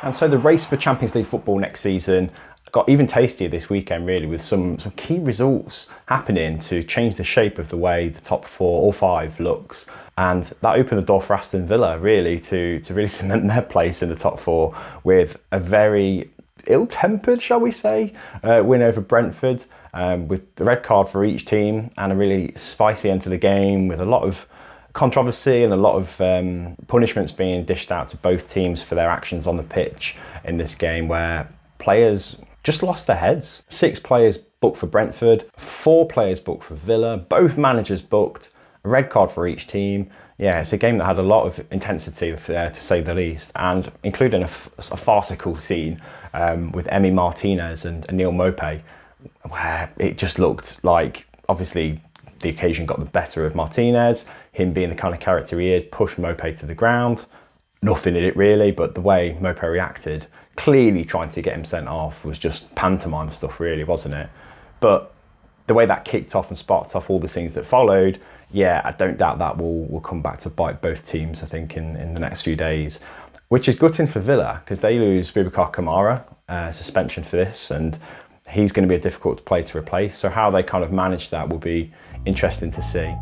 And so the race for Champions League football next season got even tastier this weekend, really, with some key results happening to change the shape of the way the top 4 or 5 looks. And that opened the door for Aston Villa, really, to really cement their place in the top 4 with a very ill-tempered, shall we say, win over Brentford, with the red card for each team and a really spicy end to the game with a lot of controversy and a lot of punishments being dished out to both teams for their actions on the pitch in this game, where players just lost their heads. 6 players booked for Brentford, 4 players booked for Villa, both managers booked, a red card for each team. Yeah, it's a game that had a lot of intensity, to say the least, and including a farcical scene with Emi Martinez and Neil Maupay, where it just looked like, obviously, the occasion got the better of Martinez, him being the kind of character he is, pushed Maupay to the ground. Nothing in it really, but the way Maupay reacted, clearly trying to get him sent off, was just pantomime stuff really, wasn't it? But the way that kicked off and sparked off all the things that followed, yeah, I don't doubt that will come back to bite both teams, I think, in the next few days. Which is gutting for Villa, because they lose Boubacar Kamara, suspension for this, and he's going to be a difficult player to replace. So how they kind of manage that will be interesting to see.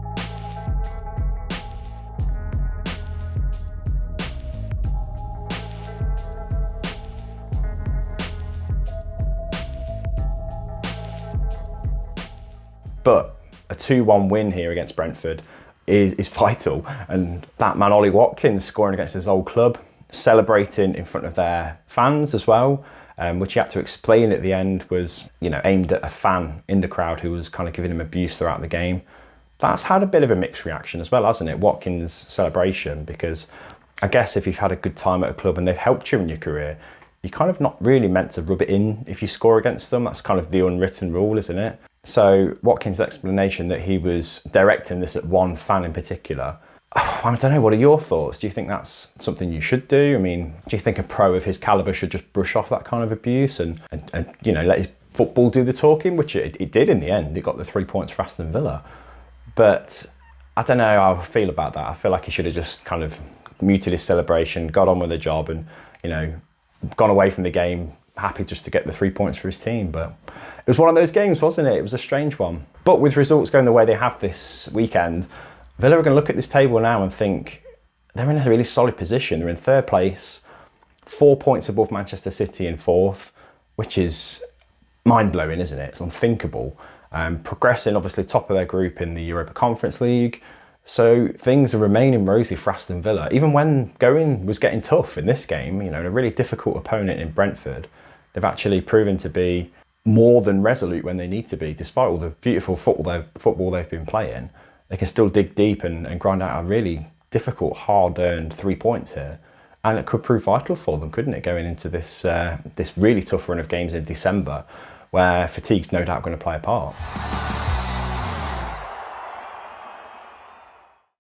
But a 2-1 win here against Brentford is vital. And that man, Ollie Watkins, scoring against his old club, celebrating in front of their fans as well, which he had to explain at the end was, aimed at a fan in the crowd who was kind of giving him abuse throughout the game. That's had a bit of a mixed reaction as well, hasn't it? Watkins' celebration, because I guess if you've had a good time at a club and they've helped you in your career, you're kind of not really meant to rub it in if you score against them. That's kind of the unwritten rule, isn't it? So Watkins' explanation that he was directing this at one fan in particular, I don't know, what are your thoughts? Do you think that's something you should do? I mean, do you think a pro of his calibre should just brush off that kind of abuse and let his football do the talking, which it did in the end. It got the 3 points for Aston Villa. But I don't know how I feel about that. I feel like he should have just kind of muted his celebration, got on with the job and, gone away from the game happy just to get the 3 points for his team. But it was one of those games, wasn't it? It was a strange one. But with results going the way they have this weekend, Villa are going to look at this table now and think they're in a really solid position. They're in 3rd place, 4 points above Manchester City in 4th, which is mind-blowing, isn't it? It's unthinkable. Progressing, obviously, top of their group in the Europa Conference League. So things are remaining rosy for Aston Villa, even when going was getting tough in this game, a really difficult opponent in Brentford. They've actually proven to be more than resolute when they need to be, despite all the beautiful football they've been playing. They can still dig deep and grind out a really difficult, hard-earned 3 points here. And it could prove vital for them, couldn't it, going into this really tough run of games in December, where fatigue's no doubt going to play a part.